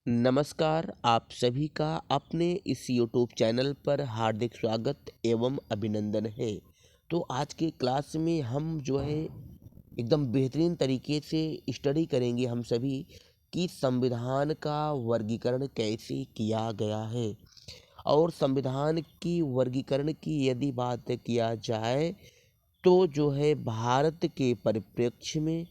नमस्कार, आप सभी का अपने इस यूट्यूब चैनल पर हार्दिक स्वागत एवं अभिनंदन है। तो आज के क्लास में हम जो है एकदम बेहतरीन तरीके से स्टडी करेंगे हम सभी कि संविधान का वर्गीकरण कैसे किया गया है। और संविधान की वर्गीकरण की यदि बात किया जाए तो जो है भारत के परिप्रेक्ष्य में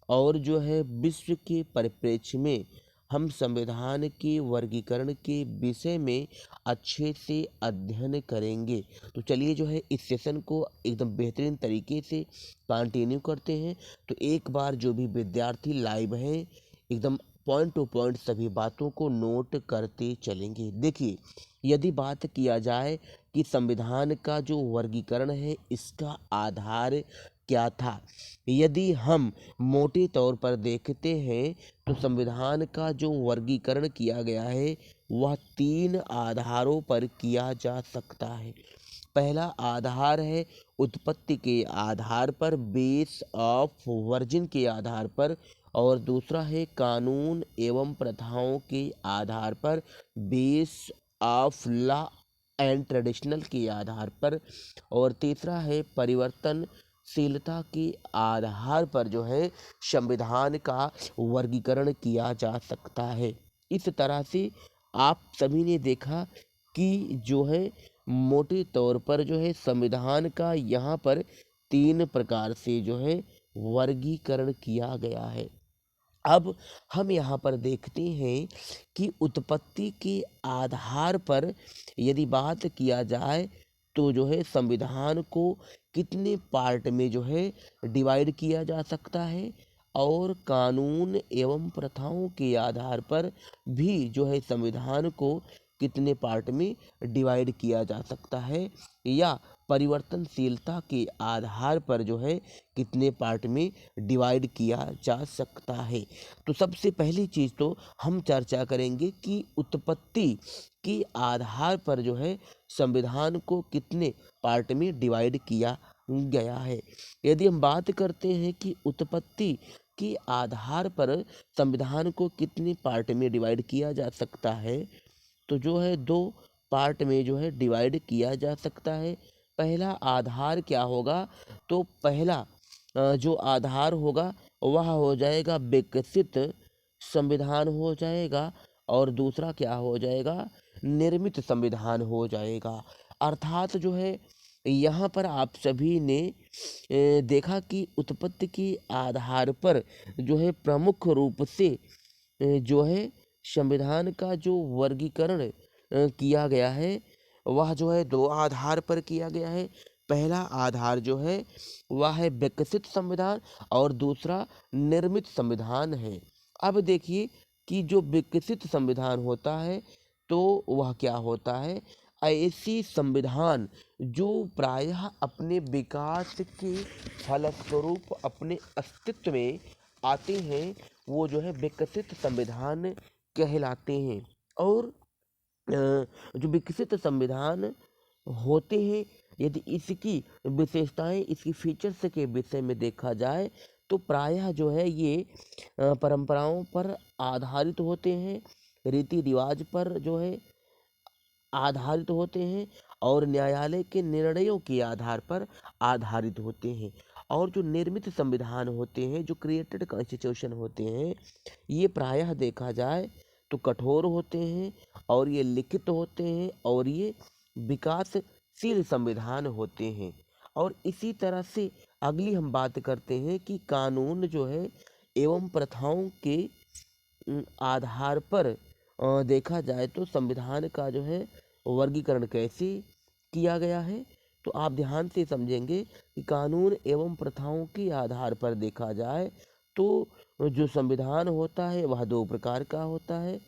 और जो है विश्व के परिप्रेक्ष्य में हम संविधान के वर्गीकरण के विषय में अच्छे से अध्ययन करेंगे। तो चलिए जो है इस सेशन को एकदम बेहतरीन तरीके से कंटिन्यू करते हैं। तो एक बार जो भी विद्यार्थी लाइव हैं एकदम पॉइंट टू पॉइंट सभी बातों को नोट करते चलेंगे। देखिए, यदि बात किया जाए कि संविधान का जो वर्गीकरण है इसका आधार क्या था, यदि हम मोटे तौर पर देखते हैं तो संविधान का जो वर्गीकरण किया गया है वह 3 आधारों पर किया जा सकता है। पहला आधार है उत्पत्ति के आधार पर, बेस ऑफ वर्जिन के आधार पर, और दूसरा है कानून एवं प्रथाओं के आधार पर, base of law and traditional के आधार पर, और तीसरा है परिवर्तनशीलता के आधार पर जो है संविधान का वर्गीकरण किया जा सकता है। इस तरह से आप सभी ने देखा कि जो है मोटे तौर पर जो है संविधान का यहाँ पर 3 प्रकार से जो है वर्गीकरण किया गया है। अब हम यहाँ पर देखते हैं कि उत्पत्ति के आधार पर यदि बात किया जाए तो जो है संविधान को कितने पार्ट में जो है डिवाइड किया जा सकता है, और कानून एवं प्रथाओं के आधार पर भी जो है संविधान को कितने पार्ट में डिवाइड किया जा सकता है, या परिवर्तनशीलता के आधार पर जो है कितने पार्ट में डिवाइड किया जा सकता है। तो सबसे पहली चीज़ तो हम चर्चा करेंगे कि उत्पत्ति के आधार पर जो है संविधान को कितने पार्ट में डिवाइड किया गया है। यदि हम बात करते हैं कि उत्पत्ति के आधार पर संविधान को कितने पार्ट में डिवाइड किया जा सकता है, तो जो है 2 पार्ट में जो है डिवाइड किया जा सकता है। पहला आधार क्या होगा, तो पहला जो आधार होगा वह हो जाएगा विकसित संविधान हो जाएगा, और दूसरा क्या हो जाएगा, निर्मित संविधान हो जाएगा। अर्थात जो है यहाँ पर आप सभी ने देखा कि उत्पत्ति के आधार पर जो है प्रमुख रूप से जो है संविधान का जो वर्गीकरण किया गया है वह जो है 2 आधार पर किया गया है। पहला आधार जो है वह है विकसित संविधान और दूसरा निर्मित संविधान है। अब देखिए कि जो विकसित संविधान होता है तो वह क्या होता है, ऐसी संविधान जो प्रायः अपने विकास के फलस्वरूप अपने अस्तित्व में आते हैं वो जो है विकसित संविधान कहलाते हैं। और जो विकसित संविधान होते हैं, यदि इसकी विशेषताएं, इसकी फीचर्स के विषय में देखा जाए तो प्रायः जो है ये परंपराओं पर आधारित होते हैं, रीति रिवाज पर जो है आधारित होते हैं, और न्यायालय के निर्णयों के आधार पर आधारित होते हैं। और जो निर्मित संविधान होते हैं, जो क्रिएटेड कॉन्स्टिट्यूशन होते हैं, ये प्रायः देखा जाए तो कठोर होते हैं, और ये लिखित होते हैं, और ये विकासशील संविधान होते हैं। और इसी तरह से अगली हम बात करते हैं कि कानून जो है एवं प्रथाओं के आधार पर देखा जाए तो संविधान का जो है वर्गीकरण कैसे किया गया है। तो आप ध्यान से समझेंगे कि कानून एवं प्रथाओं के आधार पर देखा जाए तो जो संविधान होता है वह 2 प्रकार का होता है।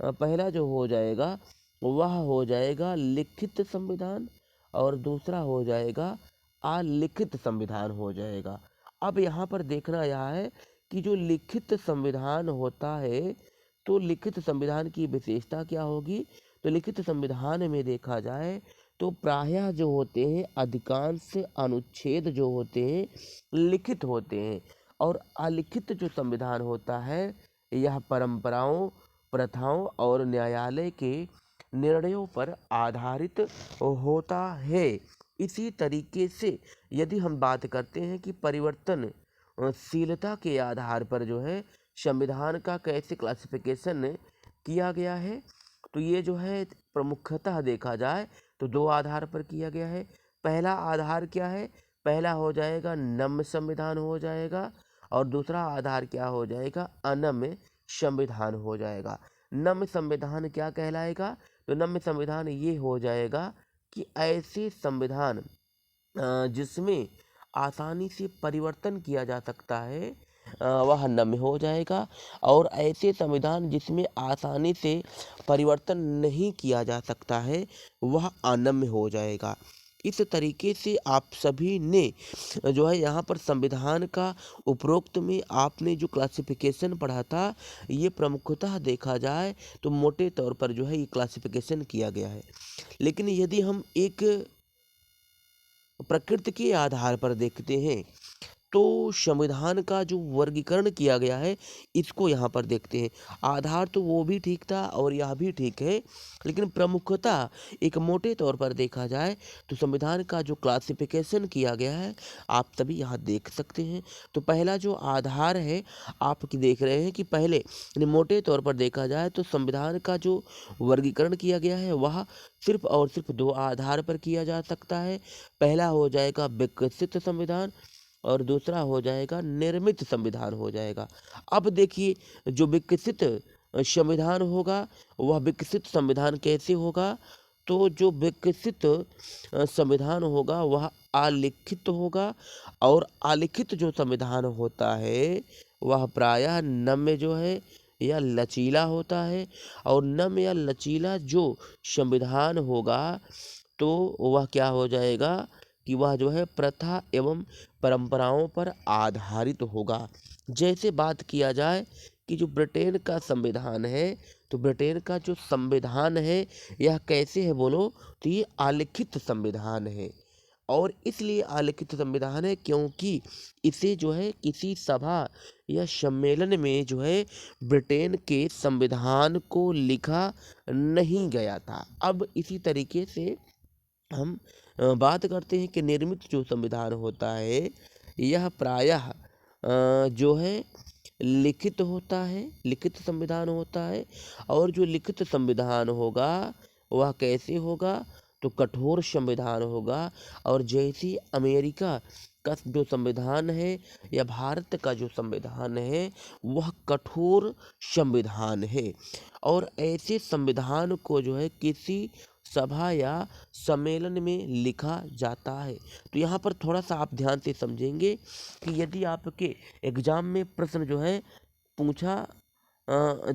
पहला जो हो जाएगा वह हो जाएगा लिखित संविधान, और दूसरा हो जाएगा अलिखित संविधान हो जाएगा। अब यहाँ पर देखना यह है कि जो लिखित संविधान होता है तो लिखित संविधान की विशेषता क्या होगी, तो लिखित संविधान में देखा जाए तो प्रायः जो होते हैं अधिकांश अनुच्छेद जो होते हैं लिखित होते हैं, और अलिखित जो संविधान होता है यह परंपराओं प्रथाओं और न्यायालय के निर्णयों पर आधारित होता है। इसी तरीके से यदि हम बात करते हैं कि परिवर्तनशीलता के आधार पर जो है संविधान का कैसे क्लासिफिकेशन किया गया है, तो ये जो है प्रमुखतः देखा जाए तो दो आधार पर किया गया है। पहला आधार क्या है? पहला हो जाएगा नम्य संविधान हो जाएगा, और दूसरा आधार क्या हो जाएगा? अनम्य संविधान हो जाएगा। नम्य संविधान क्या कहलाएगा? तो नम्य संविधान ये हो जाएगा कि ऐसे संविधान जिसमें आसानी से परिवर्तन किया जा सकता है, वह नम्य हो जाएगा। और ऐसे संविधान जिसमें आसानी से परिवर्तन नहीं किया जा सकता है, वह अनम्य हो जाएगा। इस तरीके से आप सभी ने जो है यहाँ पर संविधान का उपरोक्त में आपने जो क्लासिफिकेशन पढ़ा था, ये प्रमुखतः देखा जाए तो मोटे तौर पर जो है ये क्लासिफिकेशन किया गया है। लेकिन यदि हम एक प्रकृति के आधार पर देखते हैं तो संविधान का जो वर्गीकरण किया गया है, इसको यहाँ पर देखते हैं। आधार तो वो भी ठीक था और यह भी ठीक है, लेकिन प्रमुखतः एक मोटे तौर पर देखा जाए तो संविधान का जो क्लासिफिकेशन किया गया है, आप सभी यहाँ देख सकते हैं। तो पहला जो आधार है, आप देख रहे हैं कि पहले यानी मोटे तौर पर देखा जाए तो संविधान का जो वर्गीकरण किया गया है, वह सिर्फ और सिर्फ दो आधार पर किया जा सकता है। पहला हो जाएगा विकसित संविधान, और दूसरा हो जाएगा निर्मित संविधान हो जाएगा। अब देखिए, जो विकसित संविधान होगा, वह विकसित संविधान कैसे होगा? तो जो विकसित संविधान होगा वह अलिखित होगा, और अलिखित जो संविधान होता है वह प्रायः नम्य जो है या लचीला होता है। और नम्य या लचीला जो संविधान होगा, तो वह क्या हो जाएगा कि वह जो है प्रथा एवं परंपराओं पर आधारित होगा। जैसे बात किया जाए कि जो ब्रिटेन का संविधान है, तो ब्रिटेन का जो संविधान है यह कैसे है बोलो? तो ये आलिखित संविधान है। और इसलिए आलिखित संविधान है क्योंकि इसे जो है किसी सभा या सम्मेलन में जो है ब्रिटेन के संविधान को लिखा नहीं गया था। अब इसी तरीके से हम बात करते हैं कि निर्मित जो संविधान होता है, यह प्रायः जो है लिखित होता है, लिखित संविधान होता है। और जो लिखित संविधान होगा वह कैसे होगा? तो कठोर संविधान होगा। और जैसे अमेरिका का जो संविधान है या भारत का जो संविधान है, वह कठोर संविधान है। और ऐसे संविधान को जो है किसी सभा या सम्मेलन में लिखा जाता है। तो यहाँ पर थोड़ा सा आप ध्यान से समझेंगे कि यदि आपके एग्जाम में प्रश्न जो है पूछा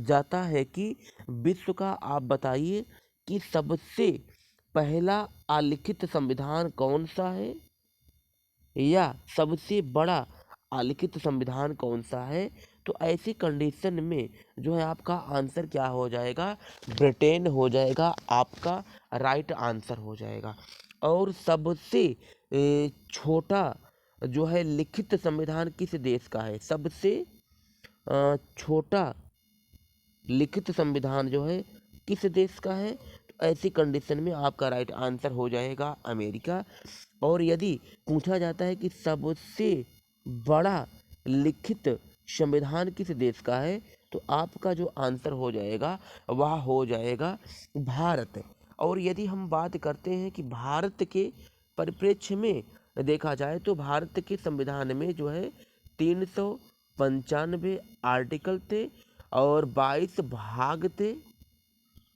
जाता है कि विश्व का आप बताइए कि सबसे पहला अलिखित संविधान कौन सा है, या सबसे बड़ा अलिखित संविधान कौन सा है, तो ऐसी कंडीशन में जो है आपका आंसर क्या हो जाएगा? ब्रिटेन हो जाएगा, आपका राइट आंसर हो जाएगा। और सबसे छोटा जो है लिखित संविधान किस देश का है? सबसे छोटा लिखित संविधान जो है किस देश का है? तो ऐसी कंडीशन में आपका राइट आंसर हो जाएगा अमेरिका। और यदि पूछा जाता है कि सबसे बड़ा लिखित संविधान किस देश का है, तो आपका जो आंसर हो जाएगा वह हो जाएगा भारत। और यदि हम बात करते हैं कि भारत के परिप्रेक्ष्य में देखा जाए तो भारत के संविधान में जो है 395 आर्टिकल थे, और 22 भाग थे,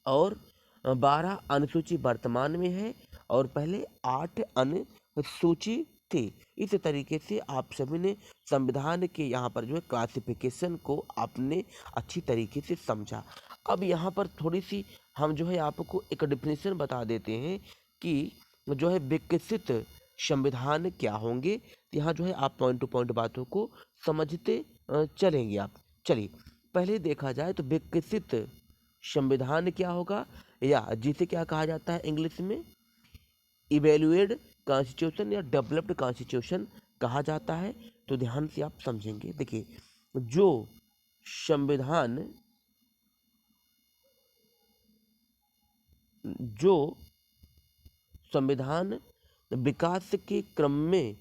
और 12 अनुसूची वर्तमान में है, और पहले 8 अनुसूची थी। इस तरीके से आप सभी ने संविधान के यहाँ पर जो है क्लासिफिकेशन को आपने अच्छी तरीके से समझा। अब यहाँ पर थोड़ी सी हम जो है आपको एक डिफिनेशन बता देते हैं कि जो है विकसित संविधान क्या होंगे। यहाँ जो है आप पॉइंट टू पॉइंट बातों को समझते चलेंगे आप। चलिए, पहले देखा जाए तो विकसित संविधान क्या होगा, या जिसे क्या कहा जाता है इंग्लिश में इवेल्युएट कॉन्स्टिट्यूशन या डेवलप्ड कॉन्स्टिट्यूशन कहा जाता है। तो ध्यान से आप समझेंगे। देखिए, जो संविधान जो संविधान विकास के क्रम में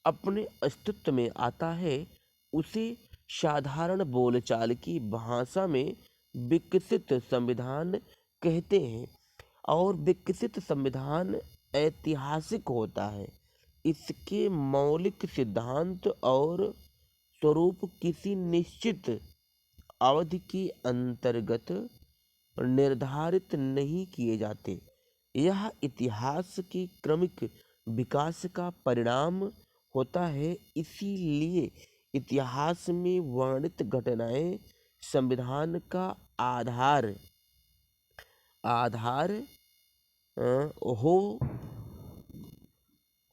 अपने अस्तित्व में आता है उसे साधारण बोलचाल की भाषा में विकसित संविधान कहते हैं। और विकसित संविधान ऐतिहासिक होता है। इसके मौलिक सिद्धांत और स्वरूप किसी निश्चित अवधि के अंतर्गत निर्धारित नहीं किए जाते। यह इतिहास के क्रमिक विकास का परिणाम होता है। इसीलिए इतिहास में वर्णित घटनाएं संविधान का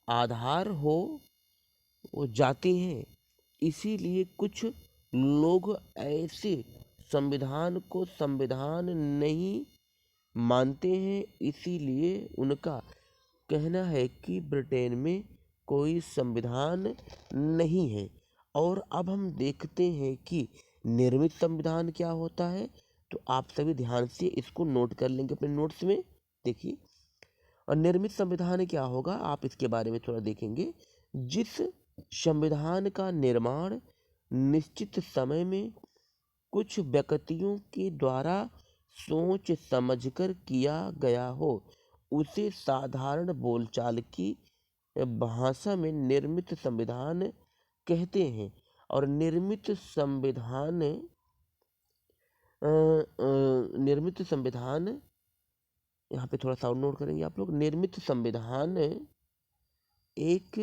आधार हो जाती हैं। इसीलिए कुछ लोग ऐसे संविधान को संविधान नहीं मानते हैं। इसीलिए उनका कहना है कि ब्रिटेन में कोई संविधान नहीं है। और अब हम देखते हैं कि निर्मित संविधान क्या होता है। तो आप सभी ध्यान से इसको नोट कर लेंगे अपने नोट्स में। देखिए, और निर्मित संविधान क्या होगा आप इसके बारे में थोड़ा देखेंगे। जिस संविधान का निर्माण निश्चित समय में कुछ व्यक्तियों के द्वारा सोच समझकर किया गया हो उसे साधारण बोलचाल की भाषा में निर्मित संविधान कहते हैं। और निर्मित संविधान यहाँ पे थोड़ा साउंड नोट करेंगे आप लोग। निर्मित संविधान एक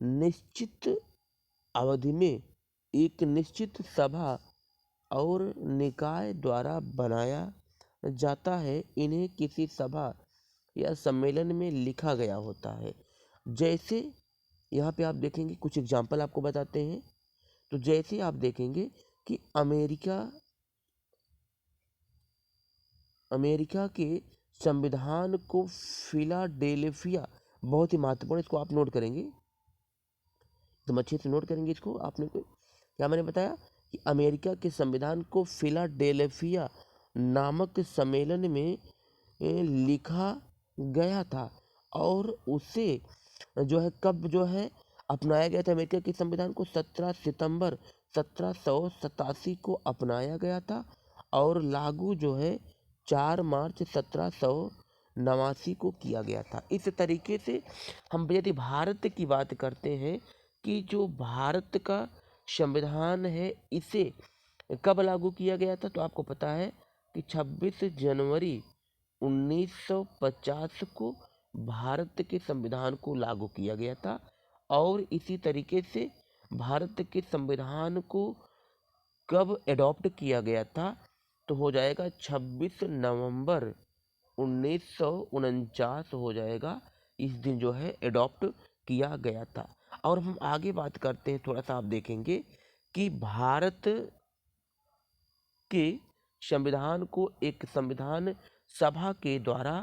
निश्चित अवधि में एक निश्चित सभा और निकाय द्वारा बनाया जाता है। इन्हें किसी सभा या सम्मेलन में लिखा गया होता है। जैसे यहाँ पे आप देखेंगे, कुछ एग्जाम्पल आपको बताते हैं। तो जैसे आप देखेंगे कि अमेरिका के संविधान को फिलाडेल्फिया, बहुत ही महत्वपूर्ण, इसको आप नोट करेंगे, तुम अच्छे से नोट करेंगे इसको। आपने को क्या मैंने बताया कि अमेरिका के संविधान को फिलाडेल्फिया नामक सम्मेलन में लिखा गया था। और उसे कब अपनाया गया था। अमेरिका के संविधान को 17 सितंबर 1787 को अपनाया गया था और लागू 4 मार्च 1789 को किया गया था। इस तरीके से हम यदि भारत की बात करते हैं कि जो भारत का संविधान है इसे कब लागू किया गया था, तो आपको पता है कि 26 जनवरी 1950 को भारत के संविधान को लागू किया गया था। और इसी तरीके से भारत के संविधान को कब एडॉप्ट किया गया था, तो हो जाएगा 26 नवंबर 1949 हो जाएगा। इस दिन एडॉप्ट किया गया था। और हम आगे बात करते हैं, थोड़ा सा आप देखेंगे कि भारत के संविधान को एक संविधान सभा के द्वारा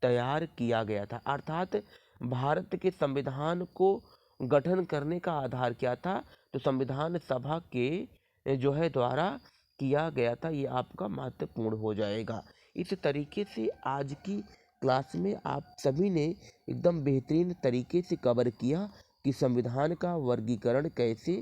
तैयार किया गया था। अर्थात भारत के संविधान को गठन करने का आधार क्या था, तो संविधान सभा के द्वारा किया गया था। ये आपका महत्वपूर्ण हो जाएगा। इस तरीके से आज की क्लास में आप सभी ने एकदम बेहतरीन तरीके से कवर किया कि संविधान का वर्गीकरण कैसे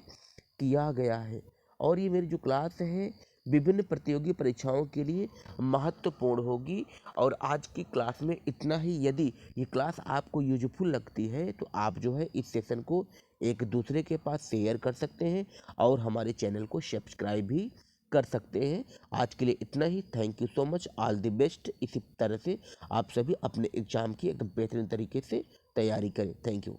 किया गया है। और ये मेरी जो क्लास है विभिन्न प्रतियोगी परीक्षाओं के लिए महत्वपूर्ण होगी। और आज की क्लास में इतना ही। यदि ये क्लास आपको यूजफुल लगती है तो आप इस सेशन को एक दूसरे के पास शेयर कर सकते हैं और हमारे चैनल को सब्सक्राइब भी कर सकते हैं। आज के लिए इतना ही। Thank you so much, all the best. इसी तरह से आप सभी अपने एग्जाम की एकदम बेहतरीन तरीके से तैयारी करें। Thank you.